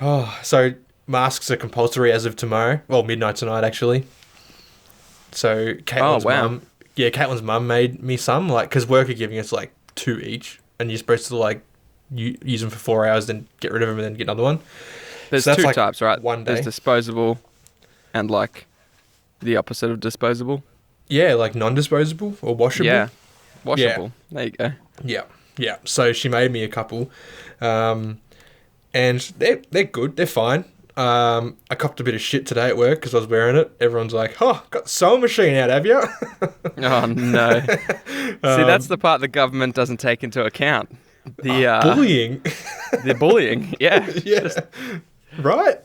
Oh, so masks are compulsory as of tomorrow. Well, midnight tonight, actually. So Oh, Caitlin's wow. mum, yeah, Caitlin's mum made me some, like, because work are giving us like two each, and you're supposed to like use them for 4 hours, then get rid of them, and then get another one. There's So that's two like types, right? one There's day. disposable and like the opposite of disposable. Yeah, like non-disposable or washable. Yeah. Yeah, Washable. There you go. yeah, yeah. So she made me a couple, um, and they're good. They're fine. I copped a bit of shit today at work because I was wearing it. Everyone's like, "Oh, got the sewing machine out, have you?" Oh, no. See, that's the part the government doesn't take into account. Bullying. The bullying. Yeah. Yeah, Just right.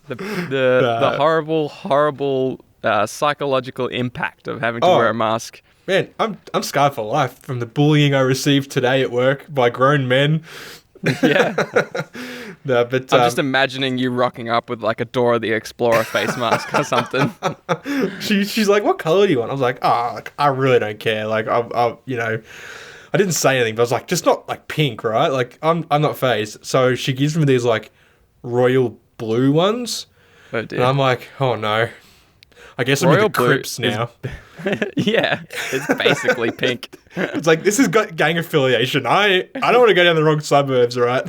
the horrible psychological impact of having to wear a Oh, mask. man, I'm scarred for life from the bullying I received today at work by grown men. Yeah. No, but I'm just imagining you rocking up with like a Dora the Explorer face mask or something. she's like, "What color do you want?" I was like, like, I really don't care. Like, I didn't say anything, but I was like, just not like pink, right? Like, I'm not phased. So she gives me these like royal blue ones, Oh and dear. I'm like, oh no. I guess I'm Royal in the blue Crips is- now. Yeah, it's basically pink. It's like, this is gang affiliation. I don't want to go down the wrong suburbs, right?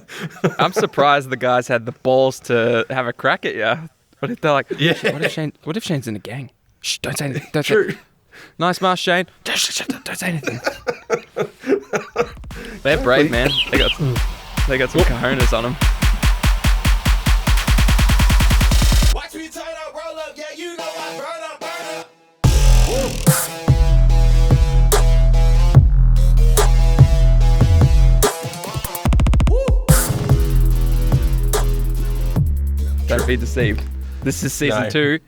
I'm surprised the guys had the balls to have a crack at you. What if they're like, Yeah. What if Shane's in a gang? Shh, don't say anything. Don't say. True. Nice mask, Shane. Don't say anything. They're brave, man. They got some cojones on them. Watch me turn up, roll up, yeah, you know I burn up, burn up. Don't be deceived. This is season No. 2,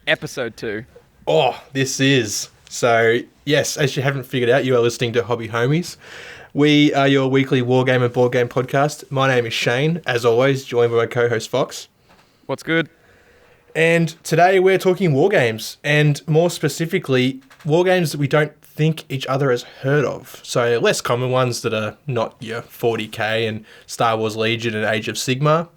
episode 2. Oh, this is. So, yes, as you haven't figured out, you are listening to Hobby Homies. We are your weekly wargame and board game podcast. My name is Shane, as always, joined by my co-host Fox. What's good? And today we're talking wargames, and more specifically, wargames that we don't think each other has heard of. So, less common ones that are not your 40k and Star Wars Legion and Age of Sigmar.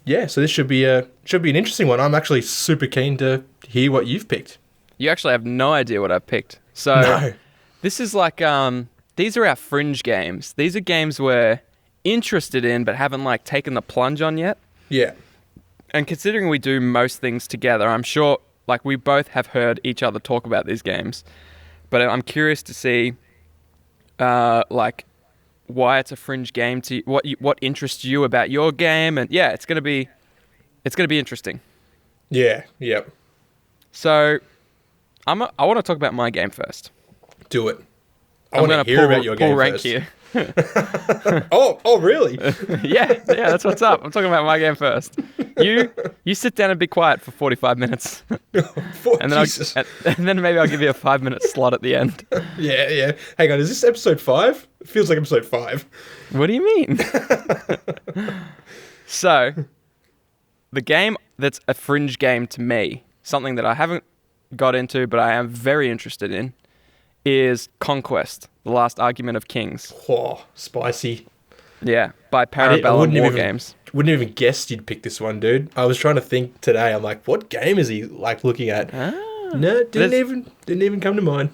Yeah, so this should be an interesting one. I'm actually super keen to hear what you've picked. You actually have no idea what I picked. So No. this is like these are our fringe games. These are games we're interested in but haven't like taken the plunge on yet. Yeah. And considering we do most things together, I'm sure like we both have heard each other talk about these games. But I'm curious to see like why it's a fringe game to what interests you about your game, and yeah, it's gonna be interesting. Yeah. Yep. So I want to talk about my game first. Do it. I I'm want gonna to hear about your pull game rank first. here. Oh, really? yeah, that's what's up. I'm talking about my game first. You sit down and be quiet for 45 minutes, and then Jesus. and then maybe I'll give you a 5-minute slot at the end. Yeah. Hang on, is this episode 5? It feels like episode 5. What do you mean? So, the game that's a fringe game to me, something that I haven't got into but I am very interested in, is Conquest: The Last Argument of Kings. Oh, spicy. Yeah, by I Parabellum wouldn't Wargames. Wouldn't even guess you'd pick this one, dude. I was trying to think today. I'm like, what game is he like looking at? No, didn't even come to mind.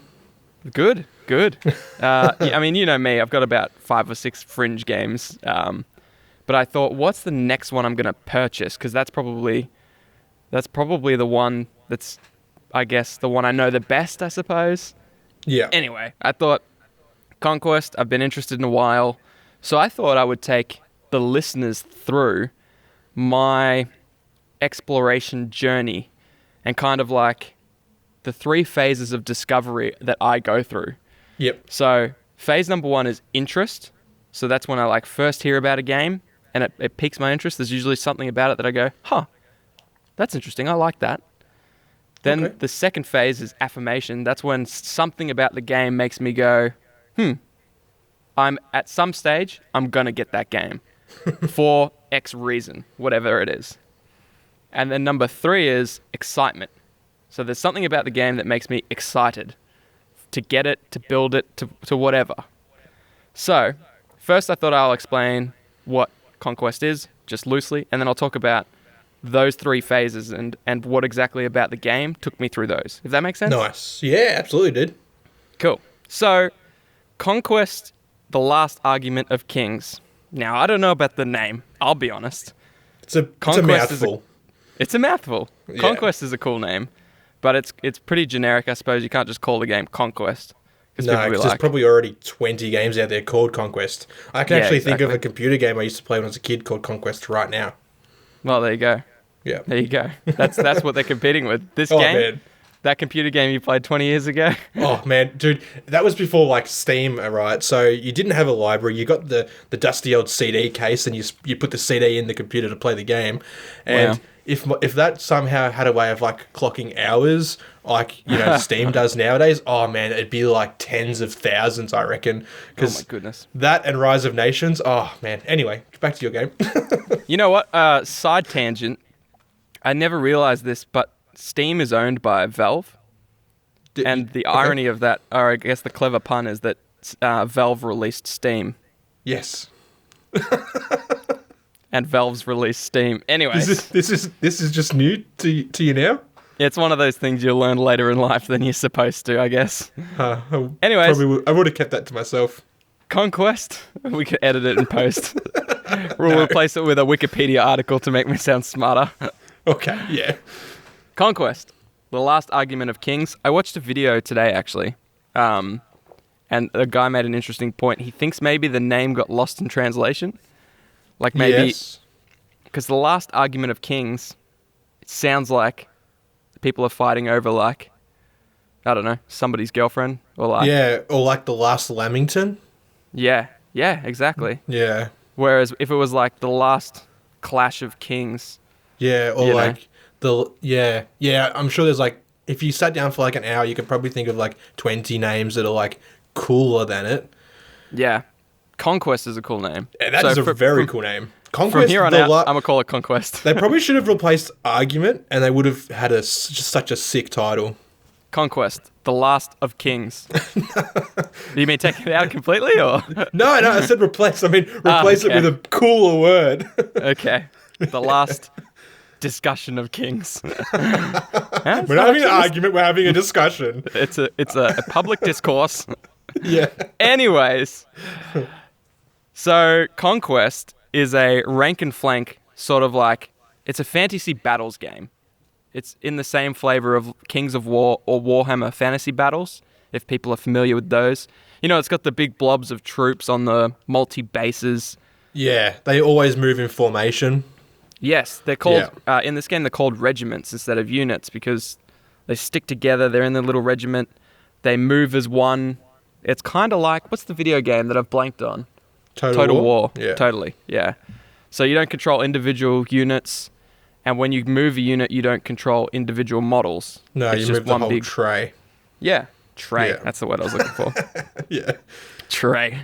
Good. Yeah, I mean, you know me. I've got about 5 or 6 fringe games. But I thought, what's the next one I'm going to purchase? Because that's probably the one that's, I guess, the one I know the best, I suppose. Yeah. Anyway, I thought Conquest, I've been interested in a while. So I thought I would take the listeners through my exploration journey and kind of like the 3 phases of discovery that I go through. Yep. So phase number 1 is interest. So that's when I like first hear about a game and it piques my interest. There's usually something about it that I go, that's interesting. I like that. Then Okay. the second phase is affirmation. That's when something about the game makes me go, I'm at some stage, I'm going to get that game for X reason, whatever it is. And then number 3 is excitement. So there's something about the game that makes me excited to get it, to build it, to whatever. So first I thought I'll explain what Conquest is, just loosely, and then I'll talk about those 3 phases and what exactly about the game took me through those. If that makes sense? Nice. Yeah, absolutely, dude. Cool. So, Conquest, the last argument of kings. Now, I don't know about the name. I'll be honest. It's a mouthful. It's a mouthful. Yeah. Conquest is a cool name, but it's pretty generic, I suppose. You can't just call the game Conquest. No, because there's probably already 20 games out there called Conquest. I can actually think of a computer game I used to play when I was a kid called Conquest right now. Well, there you go. Yeah. There you go. That's what they're competing with. This game, man. that computer game you played 20 years ago. Oh, man, dude, that was before, like, Steam, right? So you didn't have a library. You got the dusty old CD case, and you put the CD in the computer to play the game. And if that somehow had a way of, like, clocking hours, like, Steam does nowadays, oh, man, it'd be, like, tens of thousands, I reckon. Oh, my goodness. That and Rise of Nations, oh, man. Anyway, back to your game. You know what? Side tangent. I never realized this, but Steam is owned by Valve. And the irony of that, or I guess the clever pun, is that Valve released Steam. Yes. And Valve's released Steam. Anyways. This is just new to you now? It's one of those things you'll learn later in life than you're supposed to, I guess. Anyways. I would have kept that to myself. Conquest. We could edit it in post. We'll replace it with a Wikipedia article to make me sound smarter. Okay, yeah. Conquest. The last argument of kings. I watched a video today, actually. And a guy made an interesting point. He thinks maybe the name got lost in translation. Like maybe... Because the last argument of kings, it sounds like people are fighting over, like, I don't know, somebody's girlfriend. Or like... Yeah, or like the last Lamington. Yeah, exactly. Yeah. Whereas if it was like the last clash of kings... Yeah, or like... Yeah, I'm sure there's like, if you sat down for like an hour, you could probably think of like 20 names that are like cooler than it. Yeah. Conquest is a cool name. Yeah, that is a very cool name. Conquest. From here on out, I'm going to call it Conquest. They probably should have replaced Argument, and they would have had just such a sick title. Conquest, the last of kings. Do you mean take it out completely, or? No, I said replace. I mean, replace it with a cooler word. Okay. The last... discussion of kings. We're not having an argument, we're having a discussion. It's a public discourse. Yeah. Anyways, so Conquest is a rank and flank sort of like, it's a fantasy battles game. It's in the same flavor of Kings of War or Warhammer Fantasy Battles, if people are familiar with those. It's got the big blobs of troops on the multi-bases. Yeah, they always move in formation. Yes, they're called, in this game, they're called regiments instead of units because they stick together, they're in their little regiment, they move as one. It's kind of like, what's the video game that I've blanked on? Total War. Yeah. Totally, yeah. So you don't control individual units, and when you move a unit, you don't control individual models. No, it's you just move the whole tray. Yeah, tray. Yeah. That's the word I was looking for. Yeah. Tray.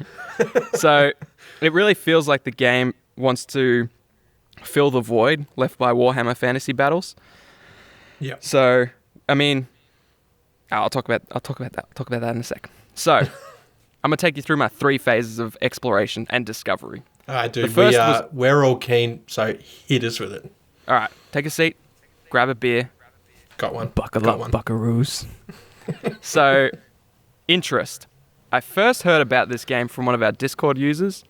So it really feels like the game wants to fill the void left by Warhammer Fantasy Battles. Yeah. So, I mean, I'll talk about that in a sec. So, I'm gonna take you through my 3 phases of exploration and discovery. All right, dude. We're all keen, so hit us with it. All right, take a seat, grab a beer. Got one. Buckle up, buckaroos. So, interest. I first heard about this game from one of our Discord users,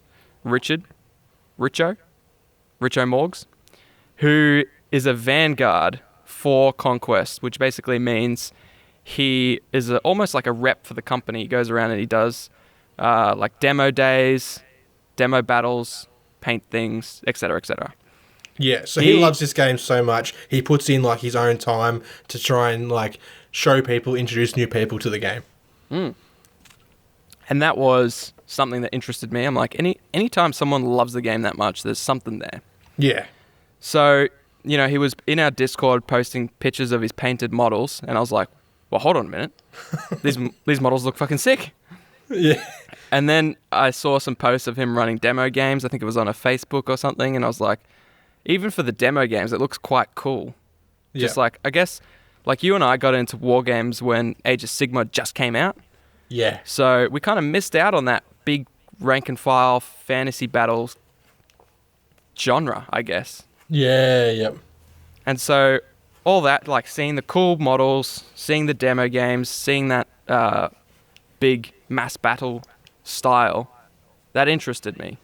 Richo Morgs, who is a vanguard for Conquest, which basically means he is almost like a rep for the company. He goes around and he does like demo days, demo battles, paint things, etc., etc. Yeah, so he loves this game so much, he puts in like his own time to try and like show people, introduce new people to the game. And that was something that interested me. I'm like, anytime someone loves the game that much, there's something there. Yeah. So, he was in our Discord posting pictures of his painted models, and I was like, well, hold on a minute. These models look fucking sick. Yeah. And then I saw some posts of him running demo games. I think it was on a Facebook or something, and I was like, even for the demo games, it looks quite cool. Yeah. Just like, I guess, like you and I got into Wargames when Age of Sigmar just came out. Yeah. So we kind of missed out on that big rank and file fantasy battles genre, I guess. Yeah, yep. And so all that, like seeing the cool models, seeing the demo games, seeing that big mass battle style, that interested me.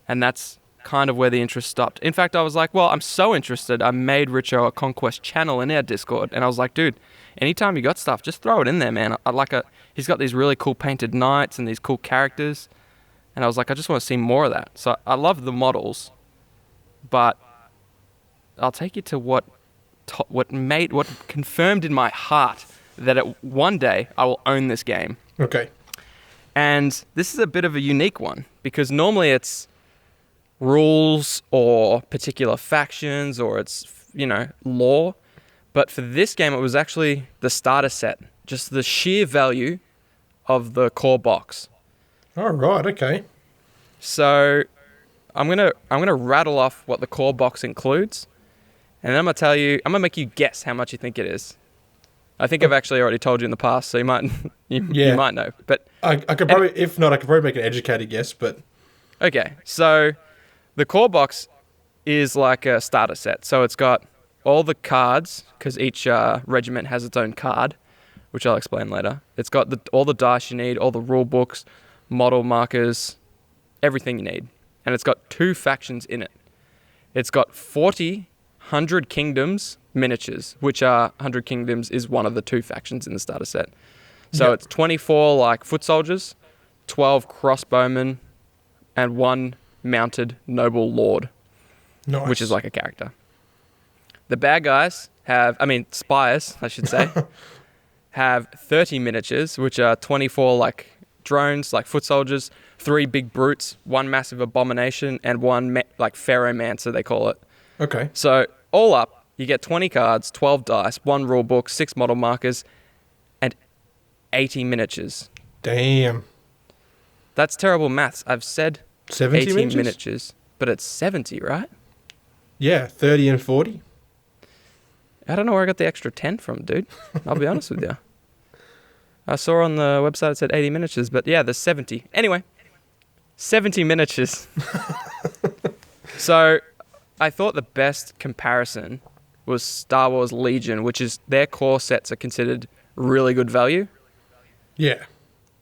And that's kind of where the interest stopped. In fact, I was like, well, I'm so interested. I made Richo a Conquest channel in our Discord. And I was like, dude, anytime you got stuff, just throw it in there, man. He's got these really cool painted knights and these cool characters. And I was like, I just want to see more of that. So I love the models, but I'll take you to what confirmed in my heart that one day I will own this game. Okay. And this is a bit of a unique one because normally it's rules or particular factions or it's, lore. But for this game, it was actually the starter set, just the sheer value of the core box. All right. Okay. So I'm gonna rattle off what the core box includes, and then I'm gonna make you guess how much you think it is. I think I've actually already told you in the past, so you might you might know. But I could probably, if not, I could probably make an educated guess. But okay, so the core box is like a starter set. So it's got all the cards because each regiment has its own card, which I'll explain later. It's got all the dice you need, all the rule books, model markers, everything you need. And it's got 2 factions in it. It's got 40 100 Kingdoms miniatures, which are 100 Kingdoms is one of the 2 factions in the starter set. So It's 24 like foot soldiers, 12 crossbowmen, and 1 mounted noble lord, nice. which is like a character. The bad guys spires, I should say, have 30 miniatures, which are 24 like drones, like foot soldiers, 3 big brutes, 1 massive abomination, and 1 like pharaohmancer, they call it. Okay. So all up, you get 20 cards, 12 dice, 1 rule book, 6 model markers, and 80 miniatures. Damn. That's terrible maths. I've said 70 18 miniatures, but it's 70, right? Yeah, 30 and 40. I don't know where I got the extra 10 from, dude. I'll be honest with you. I saw on the website it said 80 miniatures, but yeah, there's 70. Anyway, 70 miniatures. So I thought the best comparison was Star Wars Legion, which is their core sets are considered really good value. Yeah.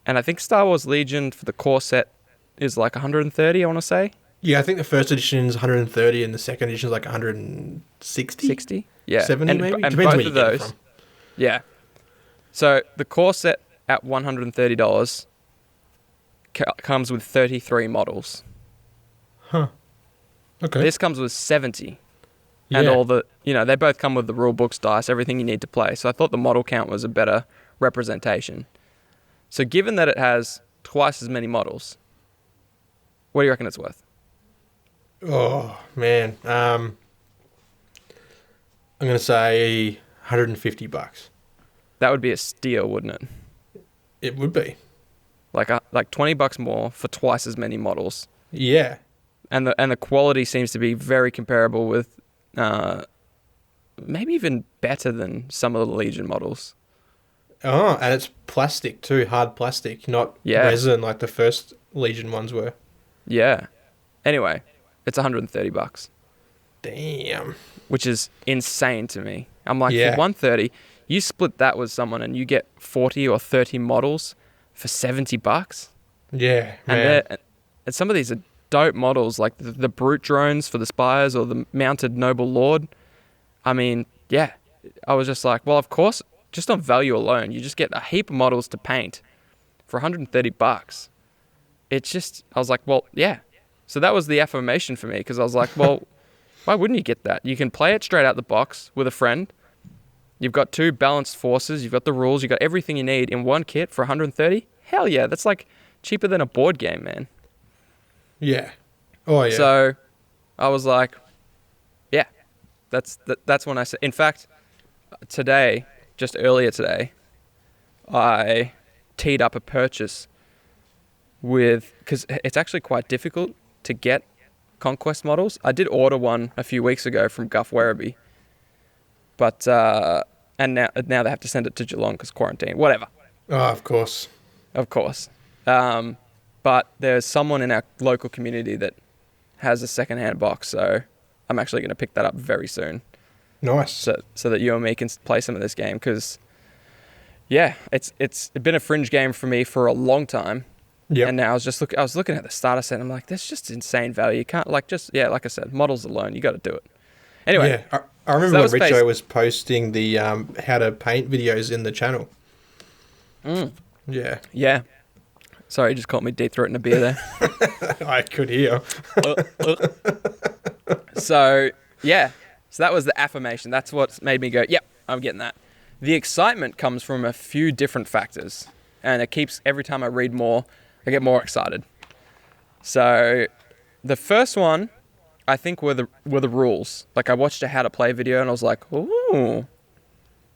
And I think Star Wars Legion for the core set is like 130, I want to say. Yeah, I think the first edition is 130 and the second edition is like 160? 60? Yeah. 70 maybe? And Depends both where you of get it those. from. Yeah. So the core set at $130 comes with 33 models. Huh. Okay. This comes with 70. Yeah. And all the, they both come with the rule books, dice, everything you need to play. So I thought the model count was a better representation. So given that it has twice as many models, what do you reckon it's worth? Oh, man. I'm going to say $150. That would be a steal, wouldn't it? It would be. Like $20 more for twice as many models. Yeah. And the quality seems to be very comparable with maybe even better than some of the Legion models. Oh, and it's plastic too, hard plastic, not resin like the first Legion ones were. Yeah. Anyway, it's $130. Damn. Which is insane to me. I'm like, Yeah. for $130, you split that with someone and you get 40 or 30 models for $70. Yeah, man. And some of these are dope models, like the brute drones for the spires or the mounted noble lord. I mean, yeah. I was just like, well, of course, just on value alone, you just get a heap of models to paint for $130. It's just, I was like, well, yeah. So that was the affirmation for me because I was like, well, why wouldn't you get that? You can play it straight out the box with a friend. You've got 2 balanced forces. You've got the rules. You've got everything you need in one kit for $130. Hell yeah. That's like cheaper than a board game, man. Yeah. Oh, yeah. So I was like, yeah, that's when I said, in fact, today, just earlier today, I teed up a purchase because it's actually quite difficult to get Conquest models. I did order one a few weeks ago from Guff Werribee, but and now they have to send it to Geelong because quarantine, whatever. Oh, of course. Of course. But there's someone in our local community that has a secondhand box, so I'm actually going to pick that up very soon. Nice. So that you and me can play some of this game, because yeah, it's been a fringe game for me for a long time. Yeah. And now I was looking at the starter set, and I'm like, that's just insane value. You can't like like I said, models alone, you got to do it. Anyway, yeah, I remember when Richo was posting the how to paint videos in the channel. Yeah. Yeah. Sorry, you just caught me deep throating a beer there. I could hear. So that was the affirmation. That's what made me go, yep, I'm getting that. The excitement comes from a few different factors, and it keeps, every time I read more, I get more excited. So the first one, I think, were the rules. Like, I watched a how to play video, and I was like, ooh,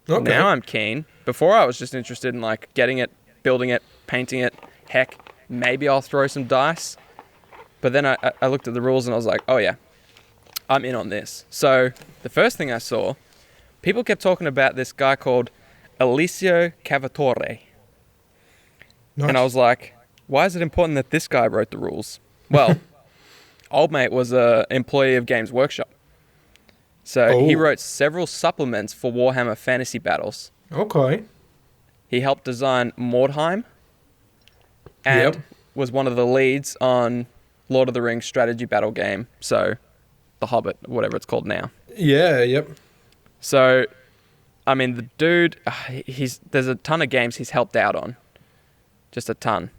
Okay. now I'm keen. Before, I was just interested in like getting it, building it, painting it. Heck, maybe I'll throw some dice. But then I looked at the rules and I was like, oh yeah, I'm in on this. So the first thing I saw, people kept talking about this guy called Alessio Cavatore. Nice. And I was like, why is it important that this guy wrote the rules? Well, old mate was an employee of Games Workshop. So he wrote several supplements for Warhammer Fantasy Battles. Okay. He helped design Mordheim and was one of the leads on Lord of the Rings strategy battle game. So The Hobbit, whatever it's called now. Yeah, yep. So, I mean, the dude, there's a ton of games he's helped out on. Just a ton.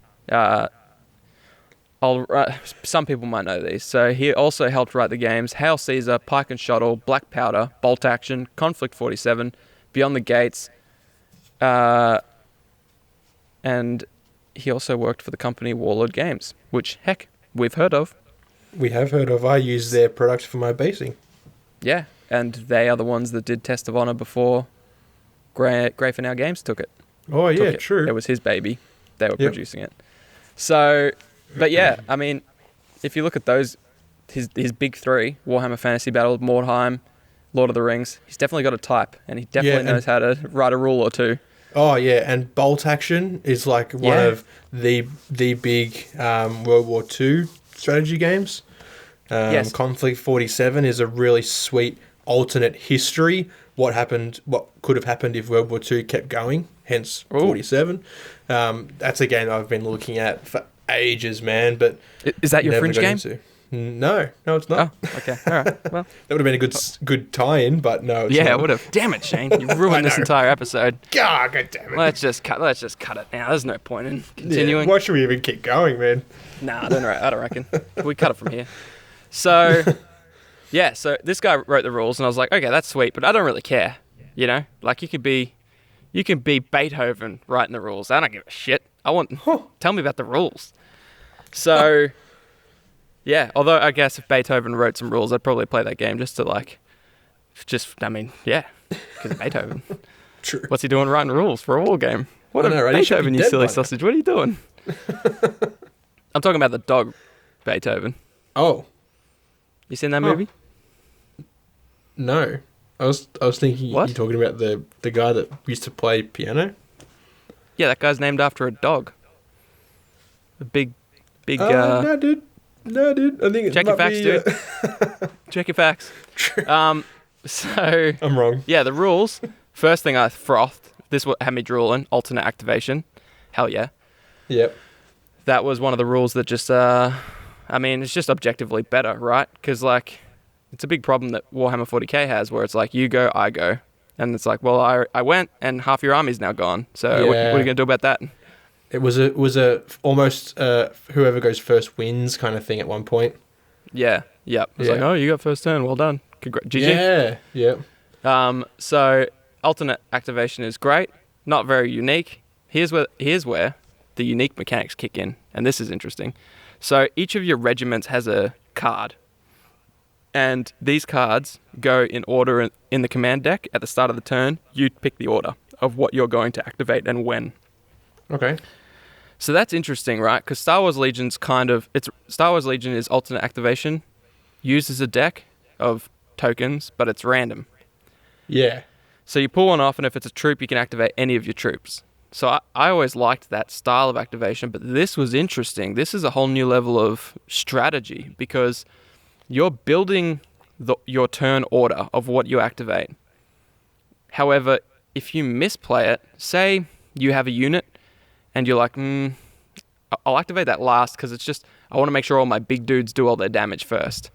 Some people might know these. So he also helped write the games Hail Caesar, Pike and Shuttle, Black Powder, Bolt Action, Conflict 47, Beyond the Gates, and he also worked for the company Warlord Games, which, heck, we've heard of. We have heard of. I use their product for my basing. Yeah, and they are the ones that did Test of Honor before Grafenau Games took it. Oh, yeah, true. It was his baby. They were producing it. So, but yeah, I mean, if you look at those, his big three, Warhammer Fantasy Battle, Mordheim, Lord of the Rings, he's definitely got a type, and he definitely knows how to write a rule or two. Oh, yeah, and Bolt Action is like one of the big World War II strategy games. Yes. Conflict 47 is a really sweet alternate history. What could have happened if World War II kept going, hence 47. That's a game I've been looking at for ages, man. But is that your never fringe got game? into. No, it's not. Oh, okay. All right. Well, that would have been a good tie-in, but no, it's not. it would have. Damn it, Shane! You ruined this entire episode. God damn it! Let's just cut it now. There's no point in continuing. Yeah, why should we even keep going, man? Nah, I don't reckon. We cut it from here. So, yeah. So this guy wrote the rules, and I was like, okay, that's sweet, but I don't really care. You know, like you can be Beethoven writing the rules. I don't give a shit. Tell me about the rules. So. Yeah, although I guess if Beethoven wrote some rules, I'd probably play that game because of Beethoven. True. What's he doing writing rules for a war game? What I know, right? Beethoven, you silly sausage. What are you doing? I'm talking about the dog Beethoven. Oh. You seen that movie? No. I was thinking you're talking about the guy that used to play piano. Yeah, that guy's named after a dog. A big... No, dude. I think it Check your might facts, be, dude. Check your facts. So... I'm wrong. Yeah, the rules. First thing I frothed. This had me drooling. Alternate activation. Hell yeah. Yep. That was one of the rules that just... it's just objectively better, right? Because, like, it's a big problem that Warhammer 40k has where it's like, you go, I go. And it's like, well, I went and half your army's now gone. So what are you going to do about that? It was a almost whoever goes first wins kind of thing at one point. Yeah. Yep. It was like, oh, you got first turn. Well done. GG. Yeah. Yep. So alternate activation is great. Not very unique. Here's where the unique mechanics kick in. And this is interesting. So each of your regiments has a card. And these cards go in order in the command deck. At the start of the turn, you pick the order of what you're going to activate and when. Okay. So that's interesting, right? Because Star Wars Legion is alternate activation, uses a deck of tokens, but it's random. Yeah. So you pull one off, and if it's a troop, you can activate any of your troops. So I always liked that style of activation, but this was interesting. This is a whole new level of strategy because you're building your turn order of what you activate. However, if you misplay it, say you have a unit and you're like, I'll activate that last because it's just, I want to make sure all my big dudes do all their damage first.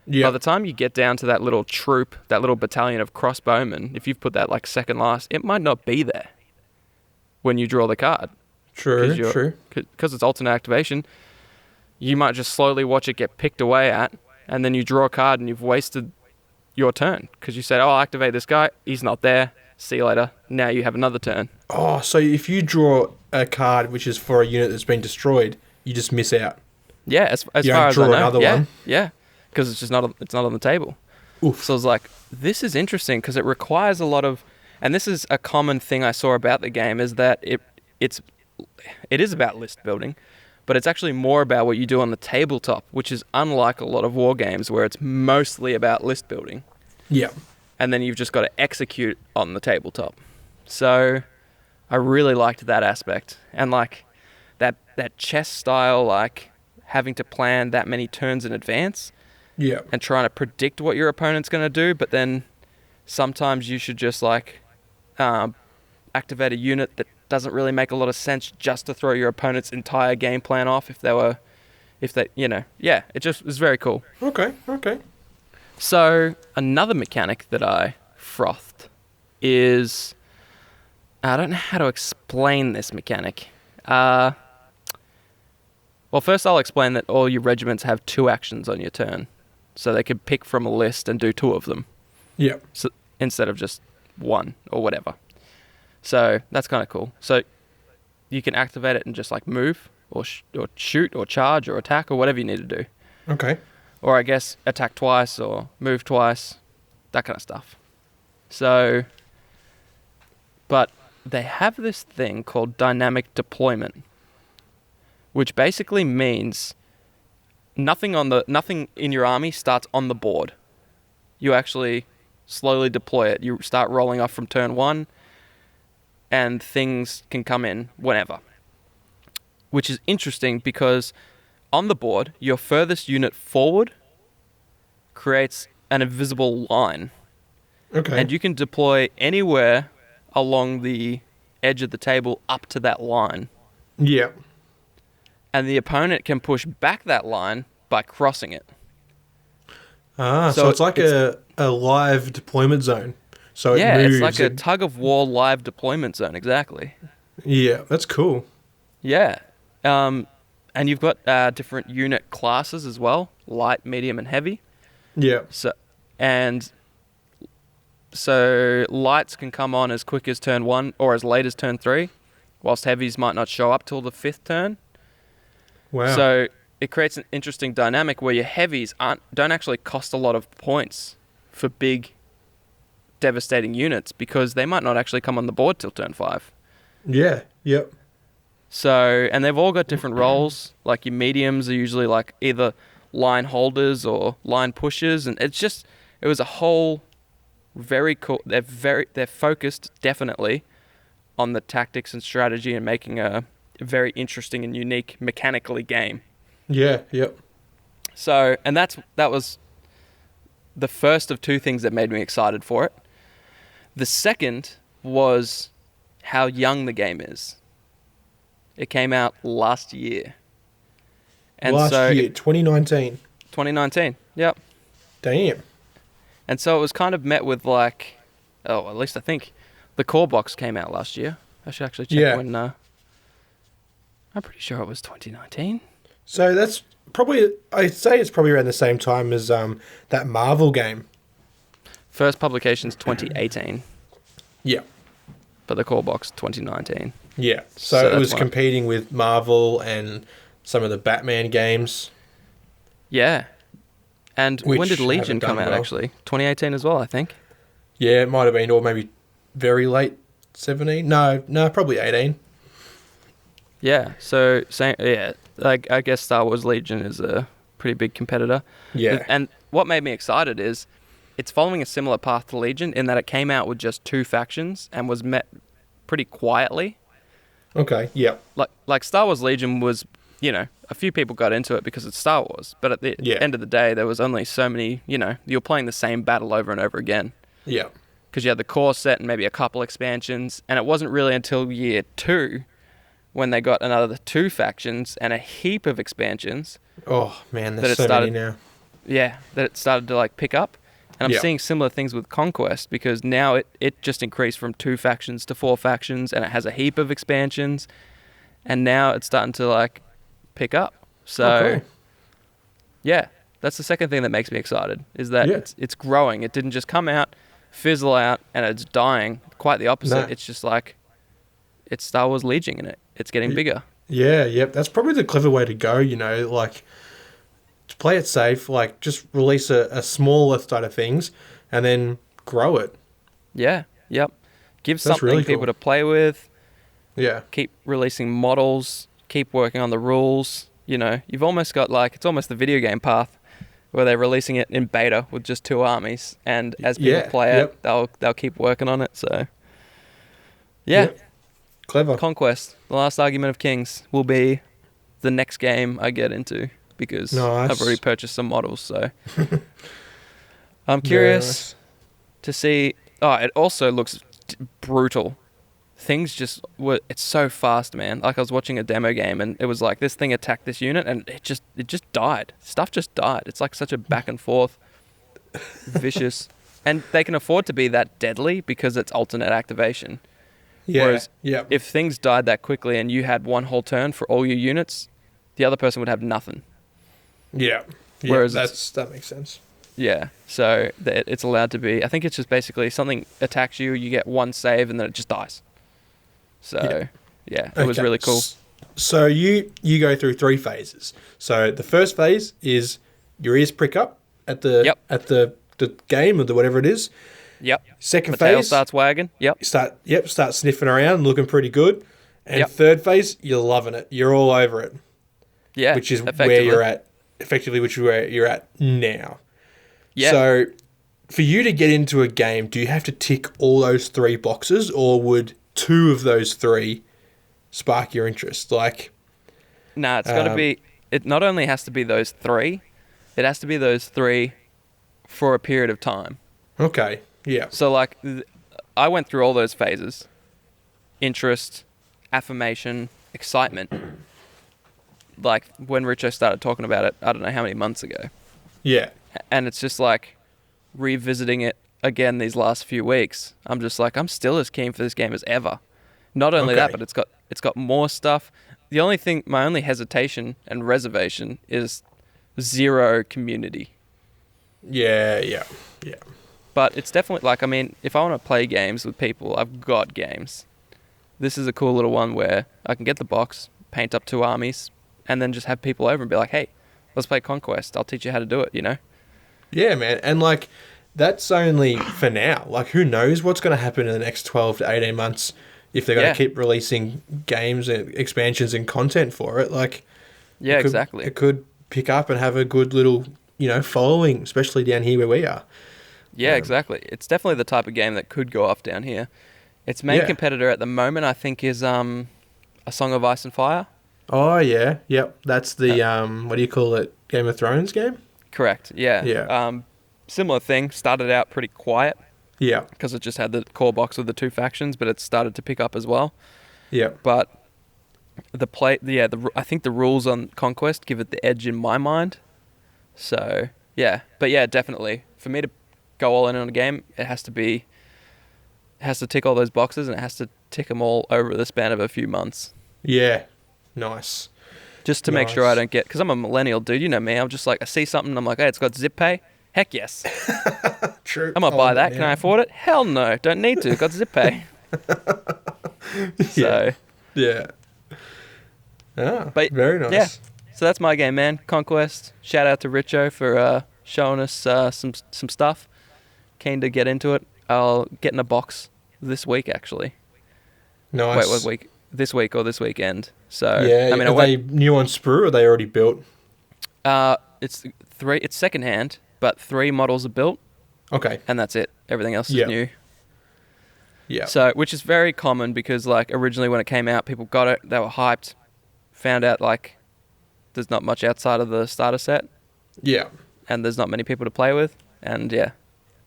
Yeah. By the time you get down to that little troop, that little battalion of crossbowmen, if you've put that like second last, it might not be there when you draw the card. True. Because it's alternate activation, you might just slowly watch it get picked away at, and then you draw a card and you've wasted your turn because you said, oh, I'll activate this guy. He's not there. See you later. Now you have another turn. Oh, so if you draw a card which is for a unit that's been destroyed, you just miss out. Yeah, as far don't as I draw know. another yeah, one? Yeah, because it's just not on the table. Oof. So I was like, this is interesting because it requires a lot of, and this is a common thing I saw about the game, is that it is about list building, but it's actually more about what you do on the tabletop, which is unlike a lot of war games where it's mostly about list building. Yeah. And then you've just got to execute on the tabletop. So I really liked that aspect. And like that chess style, like having to plan that many turns in advance. Yeah. And trying to predict what your opponent's going to do, but then sometimes you should just like activate a unit that doesn't really make a lot of sense just to throw your opponent's entire game plan off it just was very cool. Okay. So another mechanic that I frothed is, I don't know how to explain this mechanic. Well, first I'll explain that all your regiments have 2 actions on your turn. So they can pick from a list and do 2 of them. Yeah. So instead of just 1 or whatever. So that's kind of cool. So you can activate it and just like move or shoot or charge or attack or whatever you need to do. Okay. Or I guess attack twice or move twice, that kind of stuff. So, but they have this thing called dynamic deployment, which basically means nothing in your army starts on the board. You actually slowly deploy it. You start rolling off from turn 1, and things can come in whenever. Which is interesting because on the board, your furthest unit forward creates an invisible line. Okay. And you can deploy anywhere along the edge of the table up to that line. Yeah. And the opponent can push back that line by crossing it. So it's like a live deployment zone. So yeah, it moves. it's like a tug-of-war live deployment zone, exactly. Yeah, that's cool. Yeah. And you've got different unit classes as well, light, medium, and heavy. Yeah. So lights can come on as quick as turn 1 or as late as turn 3, whilst heavies might not show up till the 5th turn. Wow. So it creates an interesting dynamic where your heavies don't actually cost a lot of points for big, devastating units because they might not actually come on the board till turn 5. Yeah. Yep. So, and they've all got different roles. Like your mediums are usually like either line holders or line pushers, and it was a whole very cool. They're focused definitely on the tactics and strategy and making a very interesting and unique mechanically game. Yeah. Yep. So, and that was the first of 2 things that made me excited for it. The second was how young the game is. It came out last year. And last year, 2019. 2019, yep. Damn. And so it was kind of met with like, at least I think the core box came out last year. I should actually check when, I'm pretty sure it was 2019. So that's probably, I'd say it's probably around the same time as that Marvel game. First publication's 2018. Yeah. But the core box 2019. Yeah. So it was competing with Marvel and some of the Batman games. Yeah. And when did Legion haven't done come out, well. actually? 2018 as well, I think. Yeah, it might have been, or maybe very late 17. No, probably 18. Yeah. So same. Yeah. Like I guess Star Wars Legion is a pretty big competitor. Yeah. And what made me excited is it's following a similar path to Legion in that it came out with just 2 factions and was met pretty quietly. Okay. Yeah. Like Star Wars Legion was, a few people got into it because it's Star Wars, but at the Yeah. end of the day, there was only so many, you're playing the same battle over and over again. Yeah. Because you had the core set and maybe a couple expansions, and it wasn't really until year 2 when they got another 2 factions and a heap of expansions. Oh man, That there's it so started- many now. Yeah, that it started to like pick up. And I'm Yeah. seeing similar things with Conquest because now it just increased from 2 factions to 4 factions, and it has a heap of expansions, and now it's starting to like pick up. So Oh, cool. yeah, that's the second thing that makes me excited is that Yeah. it's growing. It didn't just come out, fizzle out, and it's dying. Quite the opposite. No. It's just like it's Star Wars Legion in it. It's getting bigger. Yeah, yep. That's probably the clever way to go, like to play it safe, like just release a smaller side of things and then grow it. Yeah. Yep. Give That's something really people cool. to play with. Yeah. Keep releasing models. Keep working on the rules. You've almost got it's almost the video game path where they're releasing it in beta with just 2 armies, and as people Yeah, play yep. it, they'll keep working on it. So yeah. Yep. Clever. Conquest, The Last Argument of Kings, will be the next game I get into because Nice. I've already purchased some models. So I'm Very curious nice. to see. Oh, it also looks brutal. Things just were. It's so fast, man. Like I was watching a demo game, and it was like this thing attacked this unit, and it just died. Stuff just died. It's like such a back and forth, vicious, and they can afford to be that deadly because it's alternate activation. Yeah. Whereas Yep. if things died that quickly and you had one whole turn for all your units, the other person would have nothing. Yeah. Yeah. Whereas that makes sense. Yeah, so it's allowed to be. I think it's just basically something attacks you, you get 1 save, and then it just dies. So yeah, it was Okay. really cool. So you go through 3 phases. So the first phase is your ears prick up at the Yep. at the game or whatever it is. Yep. Second The tail phase, starts wagging. Yep. start sniffing around, looking pretty good. And Yep. third phase, you're loving it. You're all over it, Yeah. which is where effectively. you're at. Effectively, which is where you're at now. Yeah. So, for you to get into a game, do you have to tick all those 3 boxes, or would 2 of those 3 spark your interest? Like, Nah, it's got to be. It not only has to be those 3, it has to be those 3 for a period of time. okay, yeah, So like, I went through all those phases: interest, affirmation, excitement. Like when Richo started talking about it, I don't know how many months ago. yeah, And it's just like revisiting it again these last few weeks. I'm just like, I'm still as keen for this game as ever. Not only that, Okay. but it's got more stuff. The only thing, my only hesitation and reservation is 0 community. yeah. But it's definitely like, I mean, if I want to play games with people, I've got games. This is a cool little one where I can get the box, paint up 2 armies, and then just have people over and be like, hey, let's play Conquest. I'll teach you how to do it, Yeah, man. And like, that's only for now. Like, who knows what's going to happen in the next 12 to 18 months if they're going Yeah. to keep releasing games and expansions and content for it. Like, Yeah, it could, exactly. It could pick up and have a good little, following, especially down here where we are. Yeah, exactly. It's definitely the type of game that could go off down here. Its main Yeah. competitor at the moment, I think, is A Song of Ice and Fire. Oh, yeah. Yep. That's the, what do you call it? Game of Thrones game? Correct. Yeah. Yeah. Similar thing. Started out pretty quiet Yeah. because it just had the core box with the 2 factions, but it started to pick up as well. Yeah. But I think the rules on Conquest give it the edge in my mind. So yeah, but yeah, definitely for me to go all in on a game, it has to tick all those boxes, and it has to tick them all over the span of a few months. Yeah. Nice. Just to make sure I Nice. don't get, because I'm a millennial dude, you know me. I'm just like, I see something, I'm like, hey, it's got zip pay. Heck yes. True. I'm gonna buy that. Can I afford it? Hell no. Don't need to. Got zip pay. So Yeah. Ah, But, very nice. yeah. So that's my game, man. Conquest. Shout out to Richo for showing us some stuff. Keen to get into it. I'll get in a box this week, actually. Nice. Wait, what week? This week or this weekend. So Yeah. I mean, are they new on sprue or are they already built? it's 3. It's secondhand, but 3 models are built, Okay. and that's it. Everything else is Yeah. new. Yeah. So, which is very common because, like, originally when it came out, people got it, they were hyped, found out, like, there's not much outside of the starter set, Yeah. and there's not many people to play with, and yeah,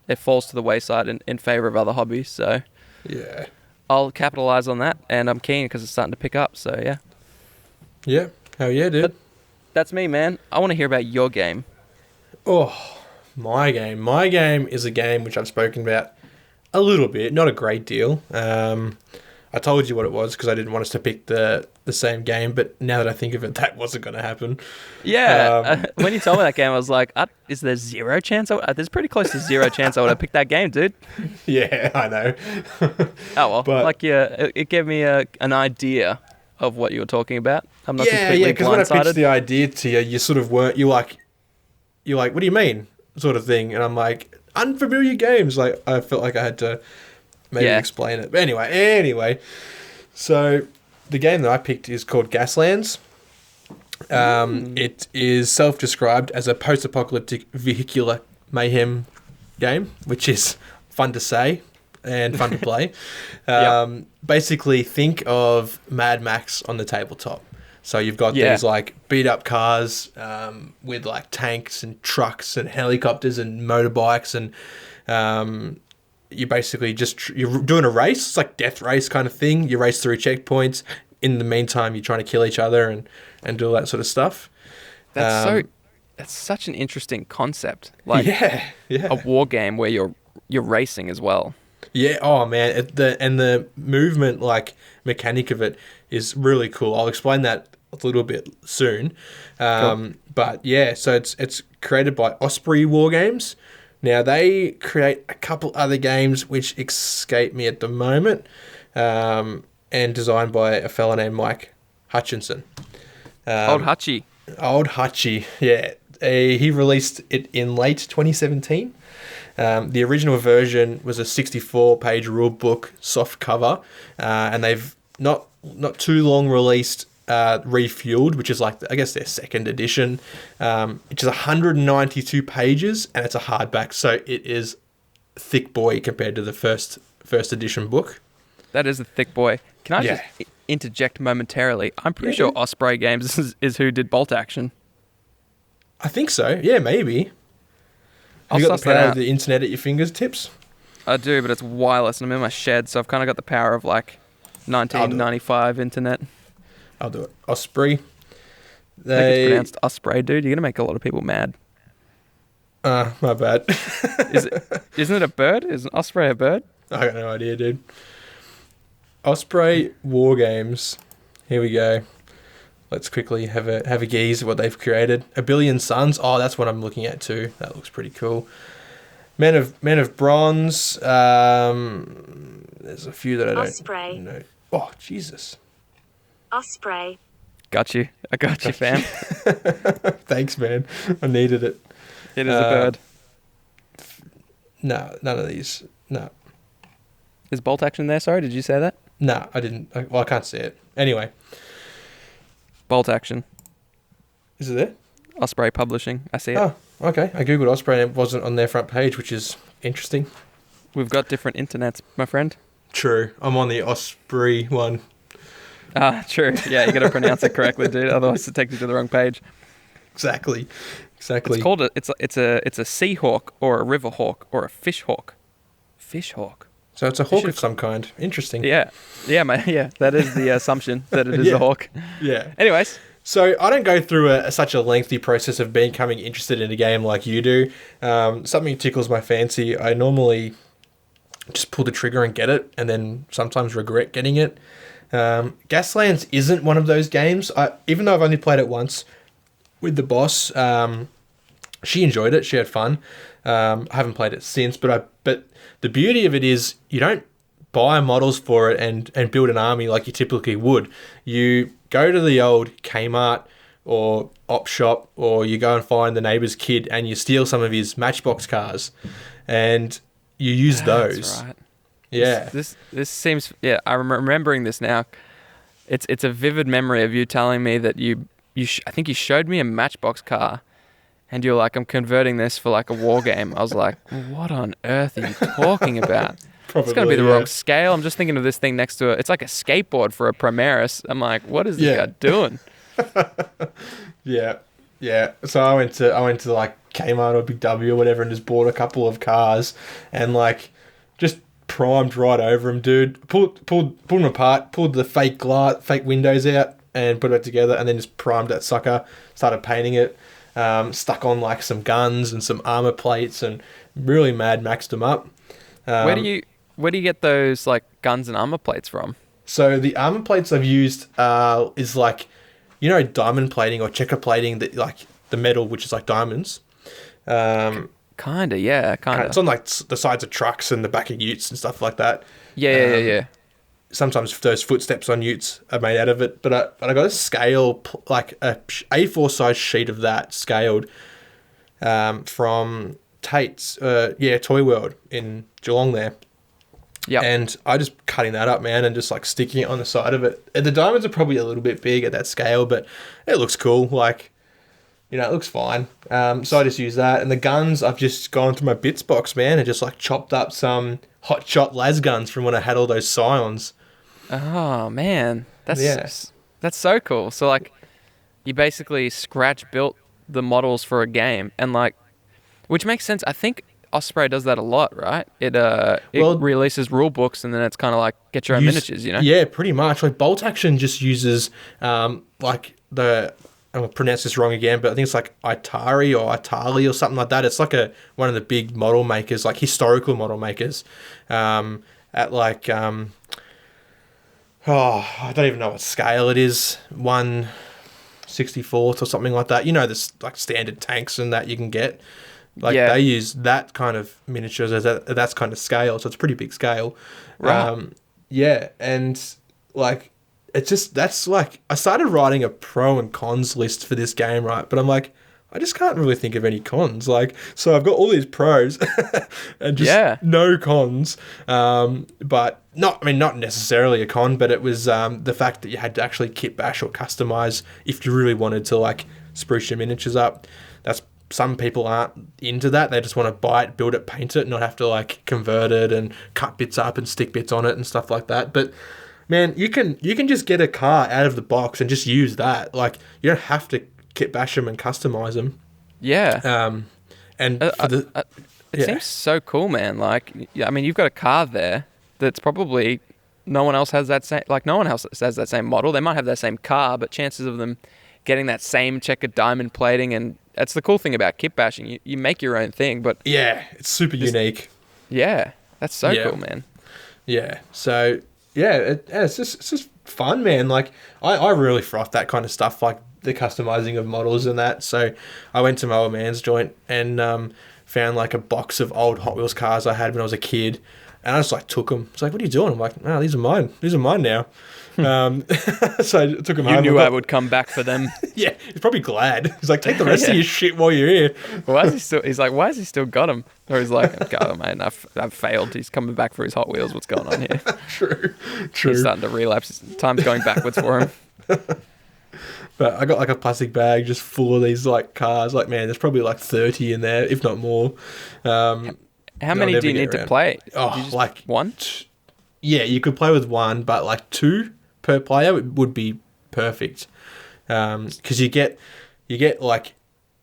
it falls to the wayside in favor of other hobbies. So Yeah. I'll capitalize on that, and I'm keen because it's starting to pick up. So yeah, Yeah. Hell yeah, dude. that's me, man. I want to hear about your game. Oh, my game. My game is a game which I've spoken about a little bit, not a great deal. I told you what it was because I didn't want us to pick the same game, but now that I think of it, that wasn't going to happen. Yeah, when you told me that game, I was like, is there zero chance? There's pretty close to zero chance I would have picked that game, dude. Yeah, I know. Oh, well, But- it gave me an idea of what you were talking about. I'm not Yeah, completely because when I pitched blindsided. the idea to you, you sort of weren't. You're like, what do you mean, sort of thing? And I'm like, unfamiliar games. Like I felt like I had to maybe Yeah. explain it. But anyway, so the game that I picked is called Gaslands. It is self-described as a post-apocalyptic vehicular mayhem game, which is fun to say and fun to play. Yep. Basically, think of Mad Max on the tabletop. So you've got Yeah. these like beat up cars with like tanks and trucks and helicopters and motorbikes, and you basically you're doing a race. It's like death race kind of thing. You race through checkpoints. In the meantime, you're trying to kill each other and do all that sort of stuff. That's such an interesting concept. Like yeah. a war game where you're racing as well. Yeah. Oh man, the movement like mechanic of it is really cool. I'll explain that a little bit soon. Cool. But yeah, so it's created by Osprey Wargames. Now they create a couple other games which escape me at the moment, and designed by a fella named Mike Hutchinson. Old Hutchie. Old Hutchie, yeah. He released it in late 2017. The original version was a 64-page rule book, soft cover, and they've not too long released Refueled, which is like, I guess, their second edition, which is 192 pages, and it's a hardback, so it is thick boy compared to the first edition book. That is a thick boy. Can I Yeah. just interject momentarily? I'm pretty Yeah, sure dude. Osprey Games is who did Bolt Action. I think so. Yeah, maybe. I'll You got suss the that power out. of the internet at your fingertips? I do, but it's wireless and I'm in my shed, so I've kind of got the power of like 1995 internet. I'll do it. Osprey. I think it's pronounced Osprey, dude. You're going to make a lot of people mad. My bad. Isn't it a bird? Is an osprey a bird? I got no idea, dude. Osprey Wargames. Here we go. Let's quickly have a gaze at what they've created. A Billion Suns. Oh, that's what I'm looking at too. That looks pretty cool. Men of Bronze. There's a few that I don't Osprey. know. Oh, Jesus. Osprey. Got you. I got you, fam. Thanks, man. I needed it. It is a bird. No, none of these. No. Is Bolt Action there? Sorry, did you say that? No, I didn't. Well, I can't see it. Anyway. Bolt Action. Is it there? Osprey Publishing. I see it. Oh, okay. I googled Osprey and it wasn't on their front page, which is interesting. We've got different internets, my friend. True. I'm on the Osprey one. Ah, true. Yeah, you got to pronounce it correctly, dude. Otherwise, it takes you to the wrong page. Exactly. It's called it's a sea hawk or a river hawk or a fish hawk. Fish hawk. So it's a hawk Should- of some kind. Interesting. Yeah, mate. Yeah, that is the assumption that it is Yeah. a hawk. Yeah. Anyways, So I don't go through such a lengthy process of becoming interested in a game like you do. Something tickles my fancy. I normally just pull the trigger and get it, and then sometimes regret getting it. Gaslands isn't one of those games. Even though I've only played it once with the boss, she enjoyed it. She had fun. I haven't played it since, but the beauty of it is you don't buy models for it and build an army like you typically would. You go to the old Kmart or op shop, or you go and find the neighbor's kid and you steal some of his Matchbox cars and you use those. That's right. Yeah. This seems. Yeah, I'm remembering this now. It's a vivid memory of you telling me that I think you showed me a Matchbox car, and you're like, I'm converting this for like a war game. I was like, what on earth are you talking about? Probably, It's gonna be the yeah. wrong scale. I'm just thinking of this thing next to it. It's like a skateboard for a Primaris. I'm like, what is this Yeah. guy doing? Yeah, yeah. So I went to like Kmart or Big W or whatever and just bought a couple of cars and like just primed right over them, dude. Pulled them apart, pulled the fake windows out and put it back together, and then just primed that sucker. Started painting it. Stuck on like some guns and some armor plates and really Mad Maxed them up. Where do you get those like guns and armor plates from? So the armor plates I've used is like, diamond plating or checker plating, that like the metal, which is like diamonds. Kinda, yeah, kinda. It's on like the sides of trucks and the back of utes and stuff like that. Yeah. Sometimes those footsteps on utes are made out of it, but I got a scale, like a A4 size sheet of that scaled from Tate's, Toy World in Geelong there. Yeah. And I just cutting that up, man, and just like sticking it on the side of it. And the diamonds are probably a little bit big at that scale, but it looks cool. Like, it looks fine. So I just use that. And the guns, I've just gone through my bits box, man, and just like chopped up some hot shot las guns from when I had all those Scions. Oh man, that's so cool. So like, you basically scratch built the models for a game, and like, which makes sense. I think Osprey does that a lot, right? It releases rule books, and then it's kind of like get your own miniatures, Yeah, pretty much. Like Bolt Action just uses like I'm gonna pronounce this wrong again, but I think it's like Itali or something like that. It's like one of the big model makers, like historical model makers, at like I don't even know what scale it is, 1/64th or something like that. This like standard tanks and that you can get. Like they use that kind of miniatures as that's kind of scale, so it's a pretty big scale. Right. And like it's just that's like I started writing a pro and cons list for this game, right? But I'm like, I just can't really think of any cons. Like, so I've got all these pros and just no cons. But not necessarily a con, but it was the fact that you had to actually kit bash or customize if you really wanted to like spruce your miniatures up. Some people aren't into that. They just want to buy it, build it, paint it, not have to like convert it and cut bits up and stick bits on it and stuff like that. But man, you can just get a car out of the box and just use that. Like, you don't have to kit bash them and customize them. Yeah. It seems so cool, man. Like, I mean, you've got a car there that's probably no one else has that same. Like, no one else has that same model. They might have that same car, but chances of them getting that same checkered diamond plating, and that's the cool thing about kit bashing. You make your own thing, but yeah, it's super unique. Yeah, that's so cool, man. Yeah. So yeah, it's just fun, man. Like I really froth that kind of stuff, like the customizing of models and that. So I went to my old man's joint and found like a box of old Hot Wheels cars I had when I was a kid, and I just like took them. It's like, what are you doing? I'm like, oh, these are mine. These are mine now. So I took him home. You knew I would come back for them. Yeah, he's probably glad. He's like, take the rest of your shit while you're here. He's like, why has he still got them? Or he's like, God, man, I've failed. He's coming back for his Hot Wheels. What's going on here? True. He's starting to relapse. Time's going backwards for him. But I got like a plastic bag just full of these like cars. Like, man, there's probably like 30 in there, if not more. How many do you need to play? Oh, like one? Yeah, you could play with one, but like 2 per player would be perfect. Because you get like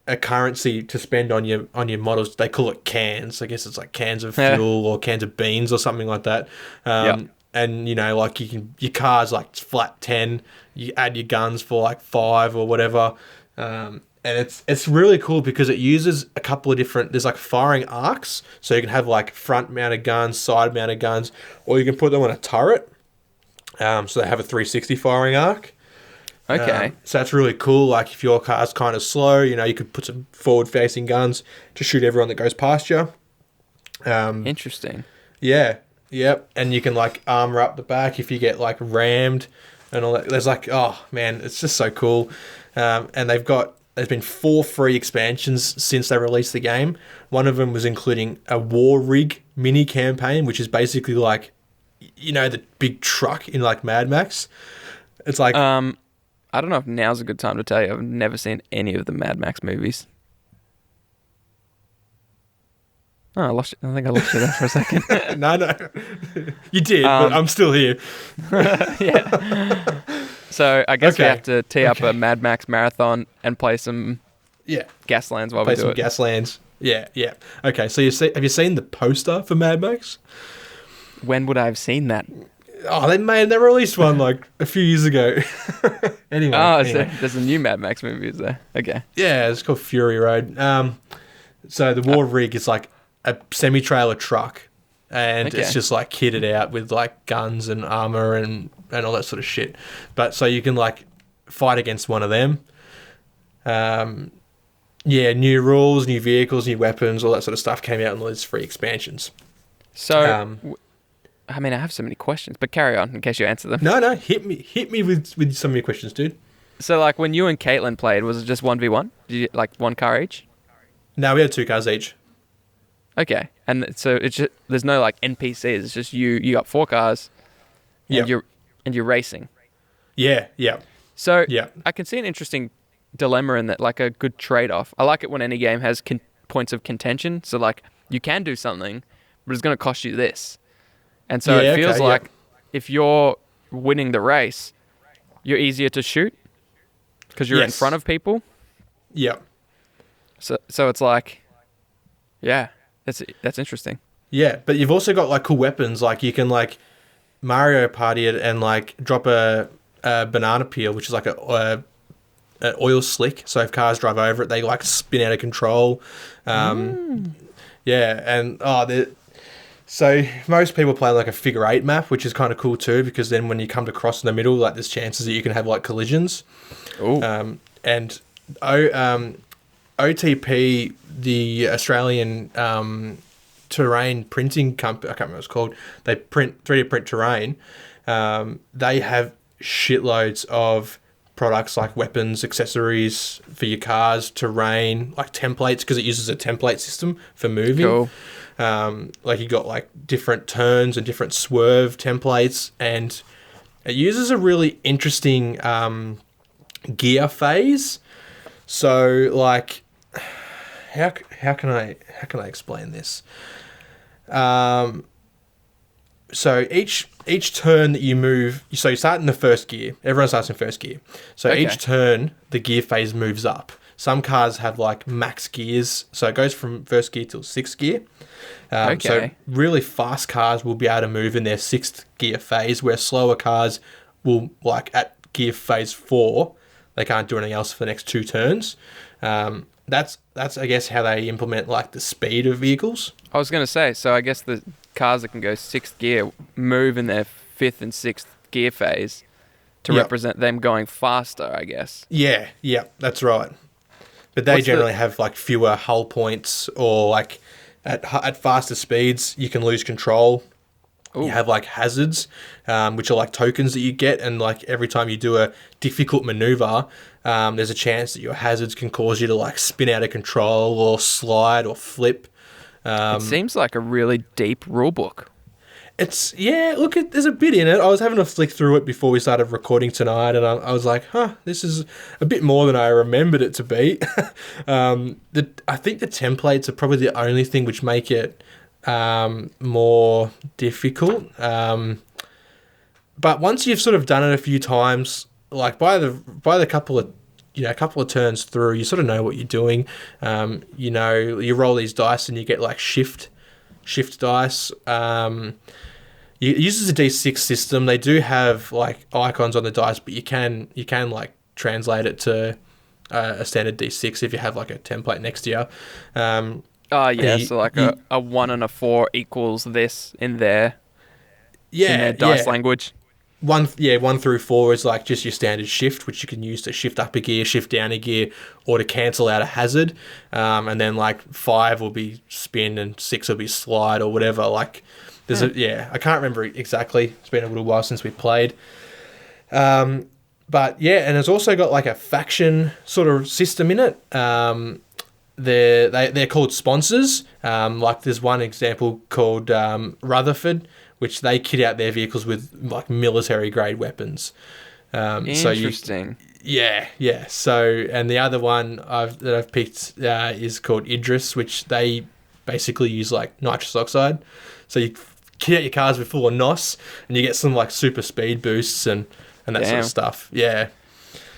a currency to spend on your models. They call it cans. I guess it's like cans of fuel or cans of beans or something like that. And like your car's like flat 10. You add your guns for like 5 or whatever. And it's really cool because it uses a couple of different. There's like firing arcs, so you can have like front mounted guns, side mounted guns, or you can put them on a turret. So they have a 360 firing arc. Okay. So that's really cool. Like if your car's kind of slow, you could put some forward-facing guns to shoot everyone that goes past you. Interesting. Yeah. Yep. And you can like armor up the back if you get like rammed and all that. There's like, oh man, it's just so cool. And there's been 4 free expansions since they released the game. One of them was including a war rig mini campaign, which is basically like, the big truck in like Mad Max. It's like I don't know if now's a good time to tell you. I've never seen any of the Mad Max movies. Oh, I think I lost you there for a second. No. You did, but I'm still here. Yeah. So I guess we Okay. have to tee up Okay. a Mad Max marathon and play some Yeah. Gaslands while Play we do some it. Gaslands. Yeah, yeah. Okay, so have you seen the poster for Mad Max? When would I have seen that? Oh, they released one like a few years ago. Anyway, anyway. There's a new Mad Max movie, is there? Okay. Yeah, it's called Fury Road. So the war rig is like a semi-trailer truck, and Okay. it's just like kitted out with like guns and armor and all that sort of shit. But so you can like fight against one of them. Yeah, new rules, new vehicles, new weapons, all that sort of stuff came out in all these free expansions. So, I mean, I have so many questions, but carry on in case you answer them. No, hit me with some of your questions, dude. So, like, when you and Caitlin played, was it just 1v1? Did you, like, one car each? No, we had 2 cars each. Okay. And so, it's just, there's no, like, NPCs. It's just you got 4 cars, and Yep. you're racing. Yeah, yeah. So, Yeah. I can see an interesting dilemma in that, like, a good trade-off. I like it when any game has points of contention. So, like, you can do something, but it's going to cost you this. And so Yeah, it feels okay, like yep. if you're winning the race, you're easier to shoot because you're in Yes. front of people. Yeah. So it's like, yeah, that's interesting. Yeah, but you've also got like cool weapons. Like you can like Mario Party it and like drop a banana peel, which is like a oil slick. So if cars drive over it, they like spin out of control. Yeah, and so most people play like a figure 8 map, which is kind of cool too, because then when you come to cross in the middle, like there's chances that you can have like collisions. Ooh. And OTP, the Australian terrain printing company, I can't remember what it's called. They 3D print terrain. They have shitloads of products like weapons, accessories for your cars, terrain, like templates, because it uses a template system for moving. Cool. Like you got like different turns and different swerve templates, and it uses a really interesting gear phase. So like, how can I explain this? So each turn that you move, so you start in the first gear. Everyone starts in first gear. So Okay. each turn, the gear phase moves up. Some cars have like max gears, so it goes from first gear till 6th gear. So Okay. really fast cars will be able to move in their 6th gear phase, where slower cars will, like at gear phase 4, they can't do anything else for the next 2 turns. That's I guess how they implement like the speed of vehicles. I was going to say, so I guess the cars that can go 6th gear move in their 5th and 6th gear phase to Yep. represent them going faster, I guess. Yeah, that's right. But they What's the- generally have like fewer hull points, or like at faster speeds you can lose control. Ooh. You have like hazards, which are like tokens that you get, and like every time you do a difficult maneuver, there's a chance that your hazards can cause you to like spin out of control or slide or flip. It seems like a really deep rule book. It's, yeah, look, there's a bit in it. I was having a flick through it before we started recording tonight, and I was like, this is a bit more than I remembered it to be. I think the templates are probably the only thing which make it more difficult. But once you've sort of done it a few times, like by the couple of turns through, you sort of know what you're doing. You roll these dice and you get like shift dice. It uses a D6 system. They do have like icons on the dice, but you can like translate it to a standard D6 if you have like a template next to you. Oh, yeah, you- so like you- a 1 and a 4 equals this in their Yeah, dice language. 1 through 4 is like just your standard shift, which you can use to shift up a gear, shift down a gear, or to cancel out a hazard. And then like 5 will be spin and 6 will be slide or whatever. Like there's I can't remember exactly. It's been a little while since we played. But yeah, and it's also got like a faction sort of system in it. They're called sponsors. Like there's one example called Rutherford, which they kit out their vehicles with like military grade weapons. Interesting. Yeah. So, and the other one that I've picked is called Idris, which they basically use like nitrous oxide. So you kit out your cars with full of NOS, and you get some like super speed boosts and and that sort Damn. of stuff. Yeah.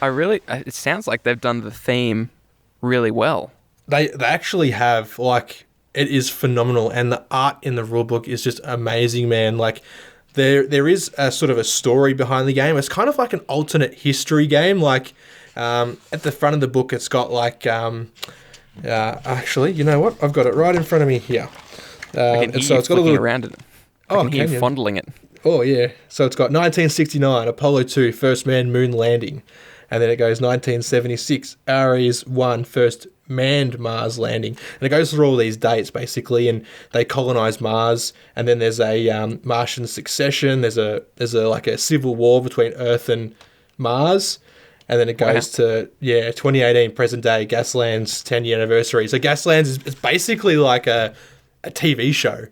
It sounds like they've done the theme really well. They actually have, like, it is phenomenal, and the art in the rulebook is just amazing, man. Like, there is a sort of a story behind the game. It's kind of like an alternate history game. Like, at the front of the book, it's got like, actually, you know what? I've got it right in front of me here. I can hear you flicking around it. I can hear you fondling it. Oh, yeah. So it's got 1969, Apollo 2, first manned moon landing. And then it goes 1976, Ares 1, first manned Mars landing. And it goes through all these dates, basically, and they colonize Mars. And then there's a Martian succession. There's a like a civil war between Earth and Mars. And then it goes to 2018, present day, Gaslands 10-year anniversary. So Gaslands is basically like a TV show.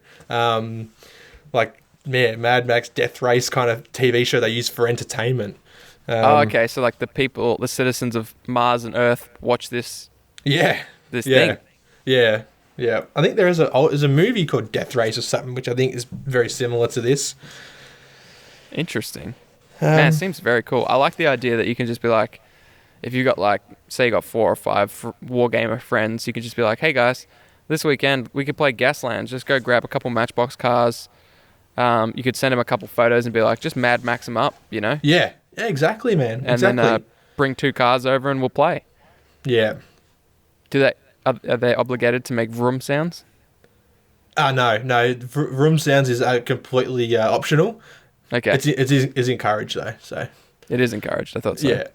Mad Max Death Race kind of TV show they use for entertainment. Okay. So like the citizens of Mars and Earth watch this. Yeah. This thing. Yeah. Yeah. I think there's a movie called Death Race or something, which I think is very similar to this. Interesting. Man, it seems very cool. I like the idea that you can just be like, if you got like, say you got 4 or 5 Wargamer friends, you can just be like, hey guys, this weekend we could play Gaslands. Just go grab a couple Matchbox cars. You could send them a couple photos and be like, just Mad Max them up, you know? Yeah. Yeah, exactly, man. And then bring 2 cars over and we'll play. Yeah. Are they obligated to make vroom sounds? No. Room sounds is completely optional. Okay. It's encouraged though, so. It is encouraged. I thought so. Yeah.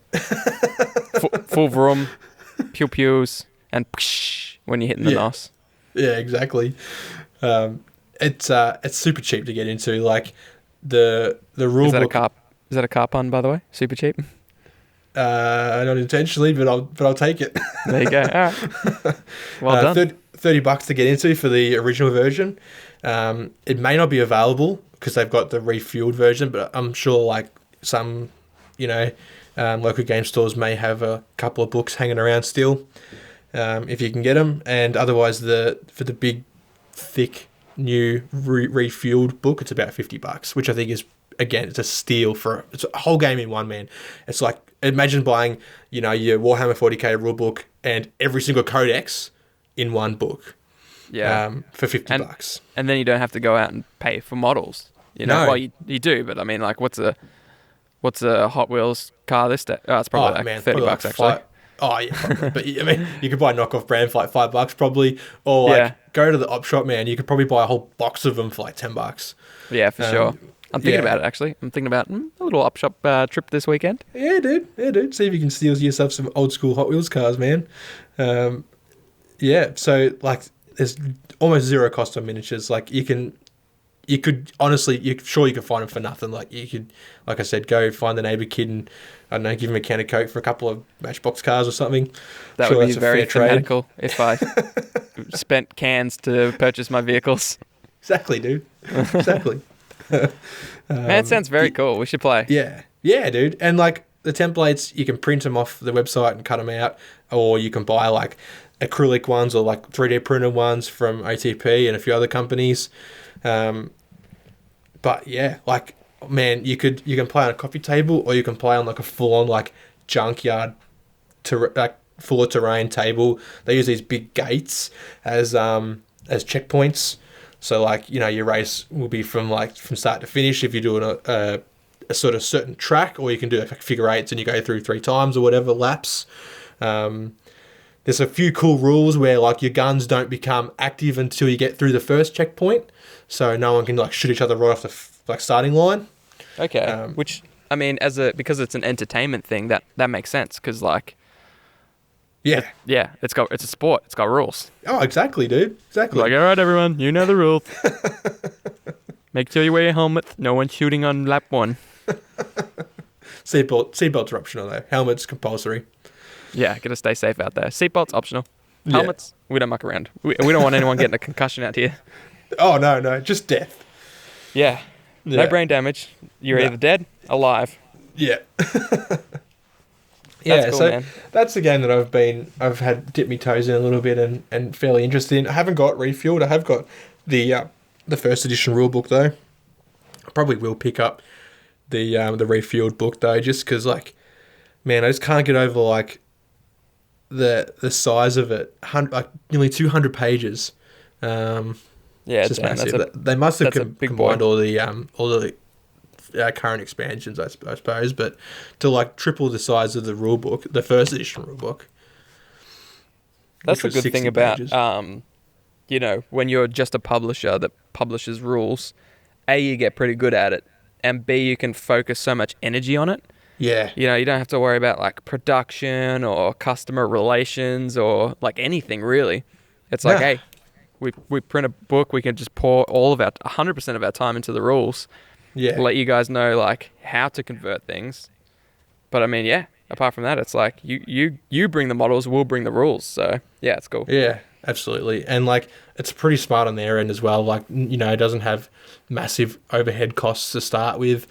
Full vroom, pew pews, and psh when you're hitting the nos. Yeah, exactly. It's super cheap to get into. Like the rule book. Is that a car pun, by the way? Super cheap. Not intentionally, but I'll take it. There you go. All right. Well done. $30 to get into for the original version. It may not be available because they've got the refueled version, but I'm sure like some, local game stores may have a couple of books hanging around still, if you can get them. And otherwise, for the big, thick, new refueled book, it's about $50, which I think is, again, it's a steal it's a whole game in one, man. It's like, imagine buying, your Warhammer 40k rulebook and every single codex in one book. Yeah. For $50. And then you don't have to go out and pay for models. No. Well, you do, but I mean, like, what's a Hot Wheels car this day? Oh, it's probably $30 actually. Oh yeah, probably. But I mean, you could buy a knockoff brand for like $5 probably, or go to the op shop, man. You could probably buy a whole box of them for like $10. Yeah, for sure. I'm thinking about it actually. I'm thinking about a little op shop trip this weekend. Yeah, dude. See if you can steal yourself some old school Hot Wheels cars, man. So like, there's almost zero cost on miniatures. Like you could honestly, you could find them for nothing. Like you could, like I said, go find the neighbour kid and, I don't know, give him a can of Coke for a couple of Matchbox cars or something. That would be very fanatical if I spent cans to purchase my vehicles. Exactly, dude. Exactly. Man, it sounds very cool. We should play. Yeah, dude. And like the templates, you can print them off the website and cut them out, or you can buy like acrylic ones or like 3D printed ones from OTP and a few other companies. But yeah, like, man, you can play on a coffee table, or you can play on like a full on like junkyard full of terrain table. They use these big gates as checkpoints. So like, your race will be from start to finish if you're doing a sort of certain track, or you can do like figure eights and you go through 3 times or whatever laps. There's a few cool rules where like your guns don't become active until you get through the first checkpoint, so no one can like shoot each other right off the starting line. Okay, which I mean, because it's an entertainment thing, that makes sense because like. Yeah. It's a sport. It's got rules. Oh, exactly, dude. Exactly. Like, all right, everyone, you know the rules. Make sure you wear your helmet. No one shooting on lap 1. Seatbelts are optional though. Helmets compulsory. Yeah, gotta stay safe out there. Seatbelts optional. Helmets, we don't muck around. We don't want anyone getting a concussion out here. Oh no, just death. Yeah. No brain damage. You're either dead, alive. Yeah. That's cool, man. That's the game that I've had dipped my toes in a little bit and fairly interested in. I haven't got refueled. I have got the first edition rulebook though. I probably will pick up the refueled book though, just because like, man, I just can't get over like the size of it. Like nearly 200 pages. Yeah, It's just damn, massive. They must have that's a big combined boy. all the current expansions, I suppose, but to like triple the size of the rule book, the first edition rule book. That's which the was good thing 60 about, pages. you know, when you're just a publisher that publishes rules, A, you get pretty good at it, and B, you can focus so much energy on it. Yeah. You know, you don't have to worry about like production or customer relations or like anything really. It's like, Nah. hey, we print a book, we can just pour all of our 100% of our time into the rules. Yeah. Let you guys know like how to convert things. But I mean, yeah, apart from that, it's like you bring the models, we'll bring the rules. So yeah, it's cool. Yeah, absolutely. And like it's pretty smart on their end as well. Like, you know, it doesn't have massive overhead costs to start with.